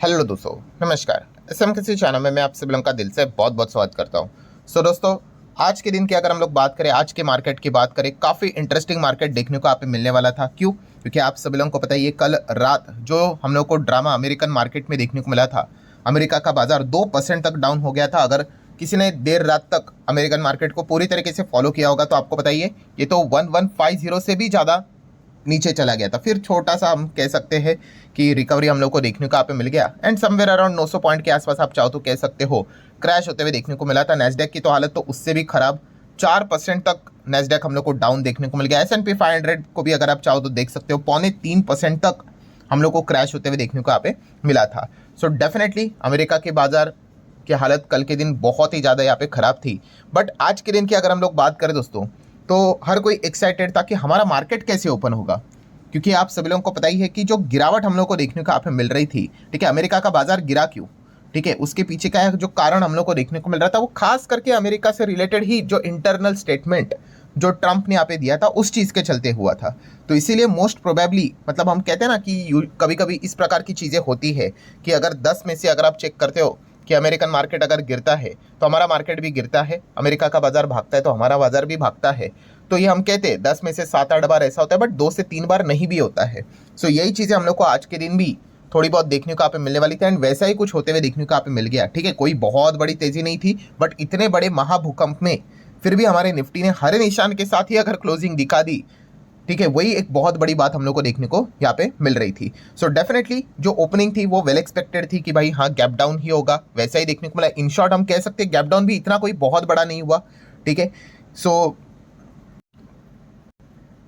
Hello दोस्तों, नमस्कार। SM किसी चैनल में मैं आप सभी लोगों का दिल से बहुत बहुत स्वागत करता हूं। दोस्तों, आज के दिन की अगर हम लोग बात करें, आज के मार्केट की बात करें, काफ़ी इंटरेस्टिंग मार्केट देखने को आप पे मिलने वाला था। क्यों? क्योंकि आप सभी लोगों को पता ही है, कल रात जो हम लोग को ड्रामा अमेरिकन मार्केट में देखने को मिला था, अमेरिका का बाजार 2% तक डाउन हो गया था। अगर किसी ने देर रात तक अमेरिकन मार्केट को पूरी तरीके से फॉलो किया होगा तो आपको बताइए, ये तो 1150 से भी ज़्यादा नीचे चला गया था। फिर छोटा सा हम कह सकते हैं कि रिकवरी हम लोग को देखने को यहाँ पे मिल गया, एंड समवेयर अराउंड 900 पॉइंट के आसपास आप चाहो तो कह सकते हो क्रैश होते हुए देखने को मिला था। नेस्डेक की तो हालत तो उससे भी खराब, 4% तक नेस्डेक हम लोग को डाउन देखने को मिल गया। S&P 500 को भी अगर आप चाहो तो देख सकते हो 3.25% तक हम लोग को क्रैश होते हुए देखने को यहाँ पे मिला था। सो डेफिनेटली अमेरिका के बाजार की हालत कल के दिन बहुत ही ज़्यादा यहाँ पे खराब थी। बट आज के दिन की अगर हम लोग बात करें दोस्तों, तो हर कोई एक्साइटेड था कि हमारा मार्केट कैसे ओपन होगा, क्योंकि आप सभी लोगों को पता ही है कि जो गिरावट हम लोग को देखने को यहाँ पे मिल रही थी, ठीक है, अमेरिका का बाजार गिरा क्यों, ठीक है, उसके पीछे का जो कारण हम लोग को देखने को मिल रहा था, वो खास करके अमेरिका से रिलेटेड ही जो इंटरनल स्टेटमेंट जो ट्रंप ने यहाँ पे दिया था उस चीज़ के चलते हुआ था। तो इसीलिए मोस्ट प्रोबेबली, मतलब हम कहते हैं ना कि कभी कभी इस प्रकार की चीज़ें होती है कि अगर 10 में से अगर आप चेक करते हो कि अमेरिकन मार्केट अगर गिरता है तो हमारा मार्केट भी गिरता है, अमेरिका का बाजार भागता है तो हमारा बाजार भी भागता है। तो ये हम कहते हैं 10 में से 7-8 बार ऐसा होता है, बट 2 से 3 बार नहीं भी होता है। सो यही चीज़ें हम लोग को आज के दिन भी थोड़ी बहुत देखने को आप मिलने वाली थी, एंड वैसा ही कुछ होते हुए देखने को आप मिल गया। ठीक है, कोई बहुत बड़ी तेजी नहीं थी, बट इतने बड़े महाभूकंप में फिर भी हमारे निफ्टी ने हरे निशान के साथ ही अगर क्लोजिंग दिखा दी, ठीक है, वही एक बहुत बड़ी बात हम लोग को देखने को यहाँ पे मिल रही थी। सो डेफिनेटली जो ओपनिंग थी वो वेल एक्सपेक्टेड थी कि भाई हाँ गैप डाउन ही होगा, वैसा ही देखने को मिला। इन शॉर्ट हम कह सकते हैं गैप डाउन भी इतना कोई बहुत बड़ा नहीं हुआ, ठीक है। सो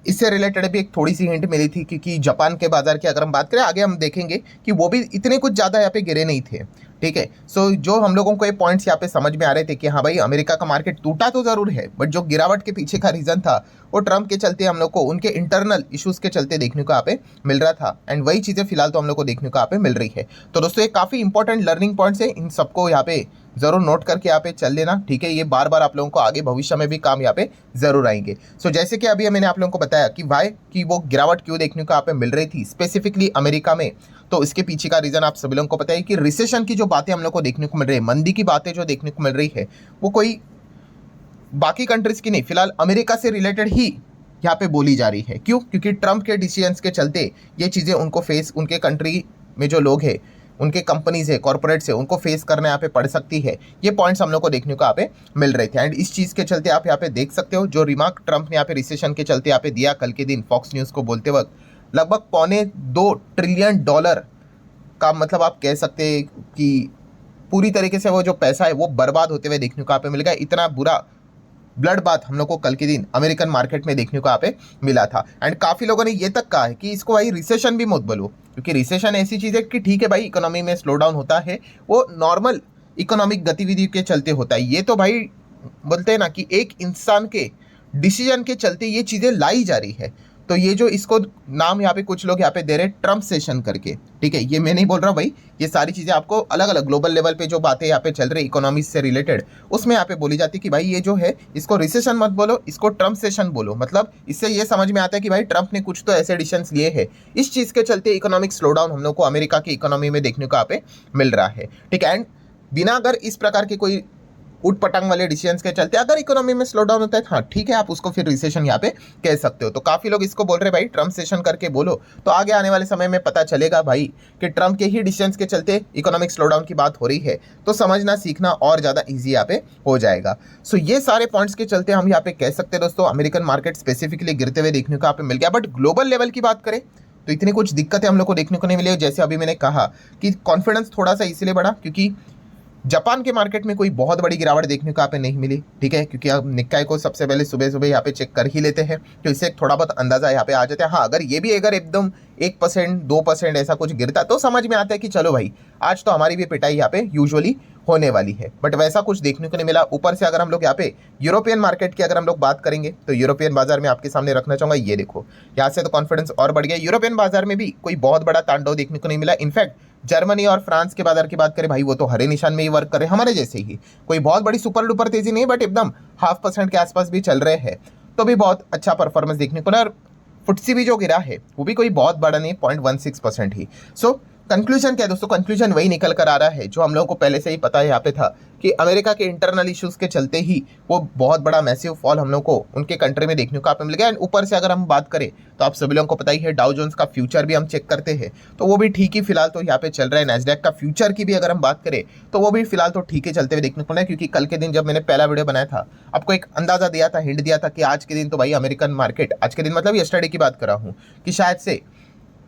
इससे रिलेटेड भी एक थोड़ी सी हिंट मिली थी, क्योंकि जापान के बाजार की अगर हम बात करें, आगे हम देखेंगे कि वो भी इतने कुछ ज़्यादा यहाँ पे गिरे नहीं थे, ठीक है। सो जो हम लोगों को ये पॉइंट्स यहाँ पे समझ में आ रहे थे कि हाँ भाई अमेरिका का मार्केट टूटा तो ज़रूर है, बट जो गिरावट के पीछे का रीज़न था वो ट्रंप के चलते हम लोग को उनके इंटरनल इश्यूज़ के चलते देखने को यहाँ पे मिल रहा था, एंड वही चीज़ें फिलहाल तो हम लोग को देखने को यहाँ पे मिल रही है। तो दोस्तों ये काफ़ी इंपॉर्टेंट लर्निंग पॉइंट्स है, इन सबको यहाँ पे ज़रूर नोट करके यहाँ पे चल लेना, ठीक है। ये बार बार आप लोगों को आगे भविष्य में भी काम यहाँ पे ज़रूर आएंगे। सो जैसे कि अभी मैंने आप लोगों को बताया कि भाई कि वो गिरावट क्यों देखने को यहाँ पे मिल रही थी स्पेसिफिकली अमेरिका में, तो इसके पीछे का रीज़न आप सभी लोगों को पता है कि रिसेशन की जो बातें हम लोग को देखने को मिल रही है, मंदी की बातें जो देखने को मिल रही है, वो कोई बाकी कंट्रीज़ की नहीं, फिलहाल अमेरिका से रिलेटेड ही यहाँ पे बोली जा रही है। क्यों? क्योंकि ट्रंप के डिसीजंस के चलते ये चीज़ें उनको फेस, उनके कंट्री में जो लोग हैं, उनके कंपनीज है, कॉर्पोरेट्स है, उनको फेस करने यहाँ पे पड़ सकती है। ये पॉइंट्स हम लोग को देखने को यहाँ पे मिल रहे थे, एंड इस चीज़ के चलते आप यहाँ पे देख सकते हो जो रिमार्क ट्रंप ने यहाँ पे रिसेशन के चलते यहाँ पे दिया कल के दिन फॉक्स न्यूज़ को बोलते वक्त, लगभग $2.25 ट्रिलियन का, मतलब आप कह सकते हैं कि पूरी तरीके से वो जो पैसा है वो बर्बाद होते हुए देखने को यहाँ पे मिल गया। इतना बुरा ब्लड बात हम लोग को कल के दिन अमेरिकन मार्केट में देखने को यहाँ पे मिला था, एंड काफ़ी लोगों ने ये तक कहा है कि इसको भाई रिसेशन भी मत बोलो, क्योंकि रिसेशन ऐसी चीज़ है कि ठीक है भाई इकोनॉमी में स्लो डाउन होता है, वो नॉर्मल इकोनॉमिक गतिविधि के चलते होता है। ये तो भाई बोलते हैं ना कि एक इंसान के डिसीजन के चलते ये चीज़ें लाई जा रही है। तो ये जो इसको नाम यहाँ पे कुछ लोग यहाँ पे दे रहे हैं ट्रंप सेशन करके, ठीक है, ये मैं नहीं बोल रहा हूँ भाई, ये सारी चीज़ें आपको अलग अलग ग्लोबल लेवल पे जो बातें यहाँ पे चल रही इकोनॉमी से रिलेटेड, उसमें यहाँ पे बोली जाती है कि भाई ये जो है इसको रिसेशन मत बोलो, इसको ट्रंप सेशन बोलो। मतलब इससे ये समझ में आता है कि भाई ट्रंप ने कुछ तो ऐसे डिसीजंस लिए हैं, इस चीज़ के चलते इकोनॉमिक स्लो डाउन हम लोग को अमेरिका की इकोनॉमी में देखने को यहाँ पे मिल रहा है, ठीक है। एंड बिना अगर इस प्रकार के कोई उठ पटांग वाले डिसीजंस के चलते अगर इकोनॉमी में स्लो डाउन होता है, हाँ ठीक है, आप उसको फिर रिसेशन यहाँ पे कह सकते हो। तो काफ़ी लोग इसको बोल रहे हैं भाई ट्रंप सेशन करके बोलो, तो आगे आने वाले समय में पता चलेगा भाई कि ट्रंप के ही डिसीजंस के चलते इकोनॉमिक स्लो डाउन की बात हो रही है, तो समझना सीखना और ज़्यादा ईजी यहाँ पे हो जाएगा। सो ये सारे पॉइंट्स के चलते हम यहाँ पे कह सकते हैं दोस्तों अमेरिकन मार्केट स्पेसिफिकली गिरते हुए देखने को यहाँ पे मिल गया। बट ग्लोबल लेवल की बात करें तो इतनी कुछ दिक्कतें हम लोग को देखने को नहीं मिली। जैसे अभी मैंने कहा कि कॉन्फिडेंस थोड़ा सा इसलिए बढ़ा क्योंकि जापान के मार्केट में कोई बहुत बड़ी गिरावट देखने को यहाँ पे नहीं मिली, ठीक है, क्योंकि आप निक्काई को सबसे पहले सुबह सुबह यहाँ पे चेक कर ही लेते हैं, तो इससे थोड़ा बहुत अंदाजा यहाँ पे आ जाता है। हाँ, अगर ये भी अगर एकदम 1% 2% ऐसा कुछ गिरता तो समझ में आता है कि चलो भाई आज तो हमारी भी पिटाई यहाँ पे यूजुअली होने वाली है, बट वैसा कुछ देखने को नहीं मिला। ऊपर से अगर हम लोग यहाँ पे यूरोपियन मार्केट की अगर हम लोग बात करेंगे तो यूरोपियन बाजार में आपके सामने रखना चाहूँगा, ये देखो यहाँ से तो कॉन्फिडेंस और बढ़ गया। यूरोपियन बाजार में भी कोई बहुत बड़ा तांडव देखने को नहीं मिला। इनफैक्ट जर्मनी और फ्रांस के बाजार की बात करें भाई, वो तो हरे निशान में ही वर्क कर रहे हैं हमारे जैसे ही, कोई बहुत बड़ी सुपर डुपर तेजी नहीं, बट एकदम 0.5% के आसपास भी चल रहे हैं, तो भी बहुत अच्छा परफॉर्मेंस देखने को ना। और फुटसी भी जो गिरा है वो भी कोई बहुत बड़ा नहीं, 0.16% ही। सो कंक्लूजन क्या है दोस्तों, कंक्लूजन वही निकल कर आ रहा है जो हम लोगों को पहले से ही पता है यहाँ पे था कि अमेरिका के इंटरनल इश्यूज के चलते ही वो बहुत बड़ा मैसिव फॉल हम लोग को उनके कंट्री में देखने को आप मिल गया। एंड ऊपर से अगर हम बात करें तो आप सभी लोगों को पता ही है डाउ जोन्स का फ्यूचर भी हम चेक करते हैं तो वो भी ठीक ही फिलहाल तो यहाँ पे चल रहा है। नैस्डैक का फ्यूचर की भी अगर हम बात करें तो वो भी फिलहाल तो ठीक ही चलते हुए देखने को मिला है, क्योंकि कल के दिन जब मैंने पहला वीडियो बनाया था आपको एक अंदाजा दिया था, हिंट दिया था कि आज के दिन तो भाई अमेरिकन मार्केट, आज के दिन मतलब यस्टरडे की बात कर रहा हूँ, कि शायद से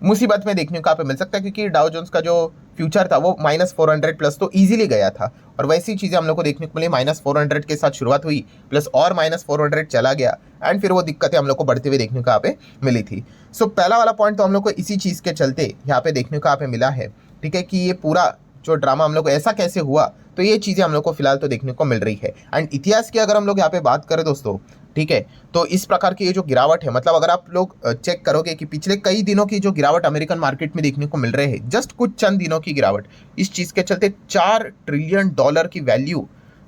मुसीबत में देखने को आप मिल सकता है, क्योंकि डाउ जोन्स का जो फ्यूचर था वो -400 प्लस तो इजीली गया था और वैसी चीज़ें हम लोग को देखने को मिली। -400 के साथ शुरुआत हुई प्लस और -400 चला गया एंड फिर वो दिक्कतें हम लोग को बढ़ते हुए देखने को यहाँ पे मिली थी। सो पहला वाला पॉइंट तो हम लोग को इसी चीज़ के चलते यहाँ पे देखने को यहाँ पे मिला है, ठीक है, कि ये पूरा जो ड्रामा हम लोग को ऐसा कैसे हुआ, तो ये चीज़ें हम लोग को फिलहाल तो देखने को मिल रही है। एंड इतिहास की अगर हम लोग यहाँ पे बात करें दोस्तों, ठीक है, तो इस प्रकार की ये जो गिरावट है, मतलब अगर आप लोग चेक करोगे कि पिछले कई दिनों की जो गिरावट अमेरिकन मार्केट में देखने को मिल रहे हैं, जस्ट कुछ चंद दिनों की गिरावट, इस चीज़ के चलते $4 ट्रिलियन की वैल्यू,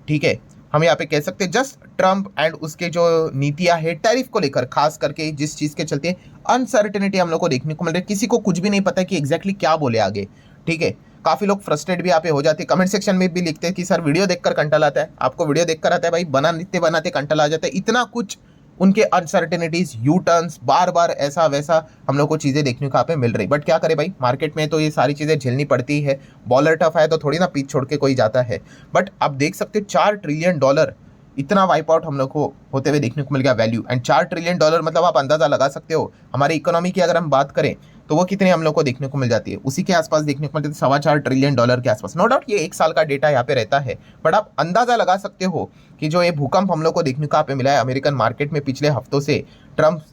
ठीक है, हम यहाँ पे कह सकते हैं जस्ट ट्रम्प एंड उसके जो नीतियाँ है टैरिफ को लेकर, खास करके जिस चीज़ के चलते अनसर्टेनिटी हम लोग को देखने को मिल रही है, किसी को कुछ भी नहीं पता कि एग्जैक्टली क्या बोले आगे, ठीक है। काफ़ी लोग फ्रस्ट्रेट भी यहाँ पे हो जाते हैं, कमेंट सेक्शन में भी लिखते हैं कि सर वीडियो देखकर कंटल आता है, आपको वीडियो देखकर आता है भाई, बनाते बनाते कंटल आ जाता है, इतना कुछ उनके अनसर्टेनिटीज, यू टर्न्स, बार बार ऐसा वैसा हम लोग को चीज़ें देखने को यहाँ पे मिल रही। बट क्या करें भाई, मार्केट में तो ये सारी चीज़ें झेलनी पड़ती है, बॉलर टफ है तो थोड़ी ना पीछ छोड़ के कोई जाता है। बट आप देख सकते हो $4 ट्रिलियन इतना वाइप आउट हम लोग को होते हुए देखने को मिल गया वैल्यू। एंड $4 ट्रिलियन मतलब आप अंदाज़ा लगा सकते हो हमारी इकोनॉमी की अगर हम बात करें तो वो कितने हम लोग को देखने को मिल जाती है, उसी के आसपास देखने को मिलती है, $4.25 ट्रिलियन के आसपास। नो डाउट ये एक साल का डेटा यहाँ पे रहता है, बट आप अंदाजा लगा सकते हो कि जो ये भूकंप हम लोग को देखने को यहाँ पे मिला है अमेरिकन मार्केट में पिछले हफ्तों से ट्रम्प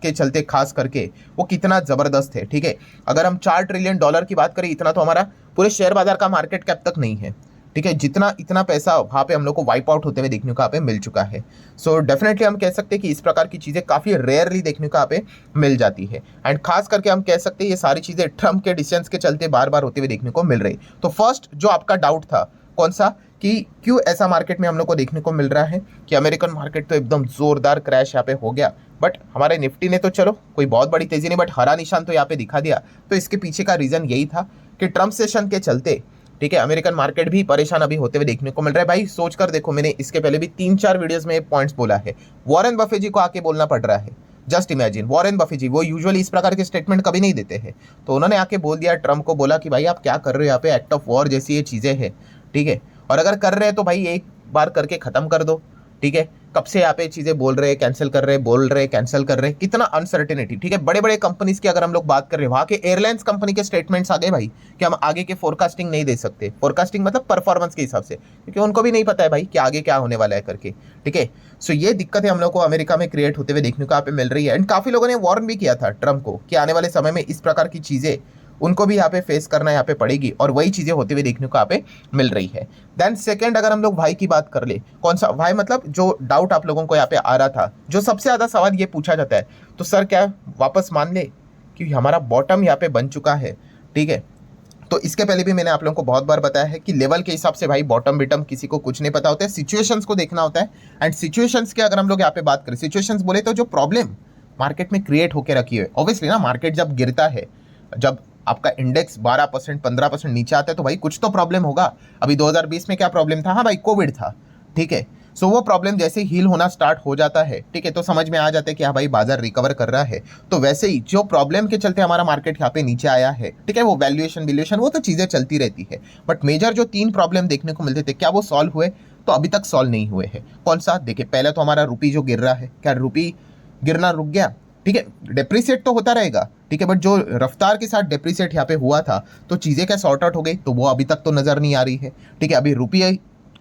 के चलते खास करके, वो कितना ज़बरदस्त है, ठीक है। अगर हम $4 ट्रिलियन की बात करें, इतना तो हमारा पूरे शेयर बाजार का मार्केट कैप तक नहीं है, ठीक है, जितना इतना पैसा वहाँ पे हम लोग को वाइप आउट होते हुए देखने को यहाँ पे मिल चुका है। सो डेफिनेटली हम कह सकते हैं कि इस प्रकार की चीज़ें काफ़ी रेयरली देखने को यहाँ पे मिल जाती है। एंड खास करके हम कह सकते हैं ये सारी चीज़ें ट्रम्प के डिसीजंस के चलते बार बार होते हुए देखने को मिल रही। तो फर्स्ट जो आपका डाउट था कौन सा, कि क्यों ऐसा मार्केट में हम लोग को देखने को मिल रहा है कि अमेरिकन मार्केट तो एकदम जोरदार क्रैश यहाँ पे हो गया, बट हमारे निफ्टी ने तो चलो कोई बहुत बड़ी तेजी नहीं, बट हरा निशान तो यहाँ पे दिखा दिया। तो इसके पीछे का रीज़न यही था कि ट्रम्प सेशन के चलते, ठीक है, अमेरिकन मार्केट भी परेशान अभी होते हुए देखने को मिल रहा है। भाई सोच कर देखो, मैंने इसके पहले भी 3-4 वीडियोस में पॉइंट्स बोला है, वॉरेन बफे जी को आके बोलना पड़ रहा है। जस्ट इमेजिन, वॉरेन बफे जी वो यूजुअली इस प्रकार के स्टेटमेंट कभी नहीं देते हैं, तो उन्होंने आके बोल दिया, ट्रम्प को बोला कि भाई आप क्या कर रहे हो यहाँ पे, एक्ट ऑफ वॉर जैसी ये चीज़ें हैं, ठीक है, और अगर कर रहे हैं तो भाई एक बार करके ख़त्म कर दो, ठीक है। कब से यहाँ पे चीज़ें बोल रहे हैं, कैंसिल कर रहे हैं, बोल रहे हैं, कैंसिल कर रहे हैं, कितना अनसर्टेनिटी, ठीक है। बड़े बड़े कंपनीज की अगर हम लोग बात कर रहे हैं, वहाँ के एयरलाइंस कंपनी के स्टेटमेंट्स आ गए भाई कि हम आगे के फोरकास्टिंग नहीं दे सकते, फोरकास्टिंग मतलब परफॉर्मेंस के हिसाब से, क्योंकि उनको भी नहीं पता है भाई कि आगे क्या होने वाला है करके, ठीक है। सो ये दिक्कतें हम लोग को अमेरिका में क्रिएट होते हुए देखने को यहाँ पे मिल रही है। एंड काफ़ी लोगों ने वार्न भी किया था ट्रम्प को कि आने वाले समय में इस प्रकार की चीज़ें उनको भी यहाँ पे फेस करना यहाँ पे पड़ेगी, और वही चीज़ें होते हुए देखने को यहाँ पे मिल रही है। देन सेकंड अगर हम लोग भाई की बात कर ले, कौन सा भाई, मतलब जो डाउट आप लोगों को यहाँ पे आ रहा था, जो सबसे ज़्यादा सवाल ये पूछा जाता है, तो सर क्या वापस मान ले कि हमारा बॉटम यहाँ पे बन चुका है, ठीक है। तो इसके पहले भी मैंने आप लोगों को बहुत बार बताया है कि लेवल के हिसाब से भाई बॉटम बिटम किसी को कुछ नहीं पता होता है, सिचुएशंस को देखना होता है। एंड सिचुएशंस की अगर हम लोग यहाँ पे बात करें, सिचुएशंस बोले तो जो प्रॉब्लम मार्केट में क्रिएट होकर रखी है, ऑब्वियसली ना, मार्केट जब गिरता है, जब आपका इंडेक्स 12% 15% नीचे आता है तो भाई कुछ तो प्रॉब्लम होगा। अभी 2020 में क्या प्रॉब्लम था, हाँ भाई कोविड था, ठीक है। सो वो प्रॉब्लम जैसे हील होना स्टार्ट हो जाता है, ठीक है, तो समझ में आ जाता है कि हाँ भाई बाजार रिकवर कर रहा है। तो वैसे ही जो प्रॉब्लम के चलते हमारा मार्केट यहाँ पे नीचे आया है, ठीक है, वो वैल्यूएशन वो तो चीज़ें चलती रहती है, बट मेजर जो 3 प्रॉब्लम देखने को मिलते थे, क्या वो सॉल्व हुए? तो अभी तक सॉल्व नहीं हुए हैं। कौन सा? देखिए, पहले तो हमारा रुपी जो गिर रहा है, क्या रुपी गिरना रुक गया? ठीक है, डेप्रिसिएट तो होता रहेगा, ठीक है, बट जो रफ्तार के साथ डेप्रिसिएट यहाँ पे हुआ था, तो चीज़ें क्या सॉर्ट आउट हो गई? तो वो अभी तक तो नज़र नहीं आ रही है, ठीक है। अभी रुपये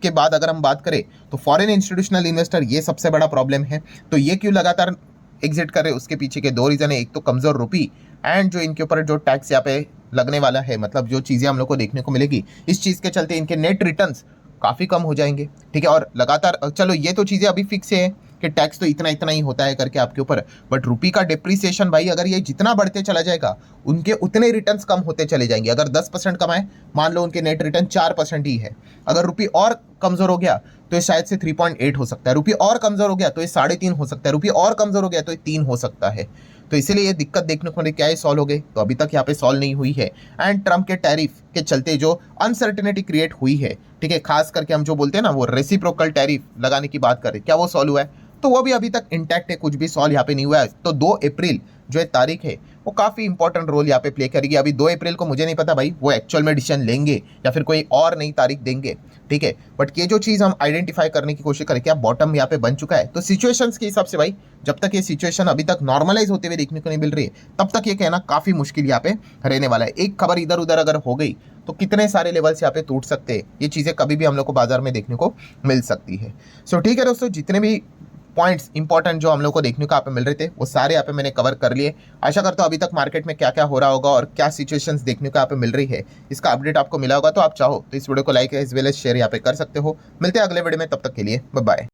के बाद अगर हम बात करें तो फॉरेन इंस्टीट्यूशनल इन्वेस्टर, ये सबसे बड़ा प्रॉब्लम है। तो ये क्यों लगातार एग्जिट कर रहे हैं, उसके पीछे के 2 रीज़न है। एक तो कमज़ोर रुपी, एंड जो इनके ऊपर जो टैक्स यहाँ पे लगने वाला है, मतलब जो चीज़ें हम लोग को देखने को मिलेगी, इस चीज़ के चलते इनके नेट रिटर्न्स काफ़ी कम हो जाएंगे, ठीक है। और लगातार, चलो ये तो चीज़ें अभी फिक्स है कि टैक्स तो इतना इतना ही होता है करके आपके ऊपर, बट रुपी का डिप्रिसिएशन भाई अगर ये जितना बढ़ते चला जाएगा, उनके उतने रिटर्न्स कम होते चले जाएंगे। अगर 10% कमाए, मान लो उनके नेट रिटर्न 4% ही है, अगर रुपी और कमज़ोर हो गया तो ये शायद से 3.8 हो सकता है, रुपी और कमज़ोर हो गया तो ये 3.5 हो सकता है, रुपी और कमज़ोर हो गया तो ये 3 हो सकता है। तो इसीलिए ये दिक्कत देखने को मिली, क्या ये सॉल्व हो गई? तो अभी तक यहाँ पे सॉल्व नहीं हुई है। एंड ट्रम्प के टैरिफ के चलते जो अनसर्टेनिटी क्रिएट हुई है, ठीक है, खास करके हम जो बोलते हैं ना वो रेसिप्रोकल टैरिफ लगाने की बात करें, क्या वो सॉल्व हुआ है? तो वो भी अभी तक इंटैक्ट है, कुछ भी सॉल्व यहाँ पे नहीं हुआ है। तो 2 अप्रैल जो है तारीख है वो काफ़ी इंपॉर्टेंट रोल यहाँ पे प्ले करेगी। अभी 2 अप्रैल को मुझे नहीं पता भाई वो एक्चुअल में डिसीजन लेंगे या फिर कोई और नई तारीख देंगे, ठीक है। बट ये जो चीज़ हम आइडेंटिफाई करने की कोशिश करें, क्या बॉटम यहाँ पे बन चुका है? तो सिचुएशंस के हिसाब से भाई जब तक ये सिचुएशन अभी तक नॉर्मलाइज होते हुए देखने को नहीं मिल रही है, तब तक ये कहना काफ़ी मुश्किल यहाँ पे रहने वाला है। एक खबर इधर उधर अगर हो गई तो कितने सारे लेवल्स यहाँ पे टूट सकते हैं, ये चीज़ें कभी भी हम लोग को बाजार में देखने को मिल सकती है। सो ठीक है दोस्तों, जितने भी पॉइंट्स इंपॉर्टेंट जो हम लोग को देखने को यहाँ पे मिल रहे थे वो सारे यहाँ पे मैंने कवर कर लिए। आशा करता हूँ अभी तक मार्केट में क्या क्या हो रहा होगा और क्या सिचुएशंस देखने को यहाँ पे मिल रही है, इसका अपडेट आपको मिला होगा। तो आप चाहो तो इस वीडियो को like as well as share यहाँ पे कर सकते हो। मिलते हैं अगले वीडियो में, तब तक के लिए बाय बाय।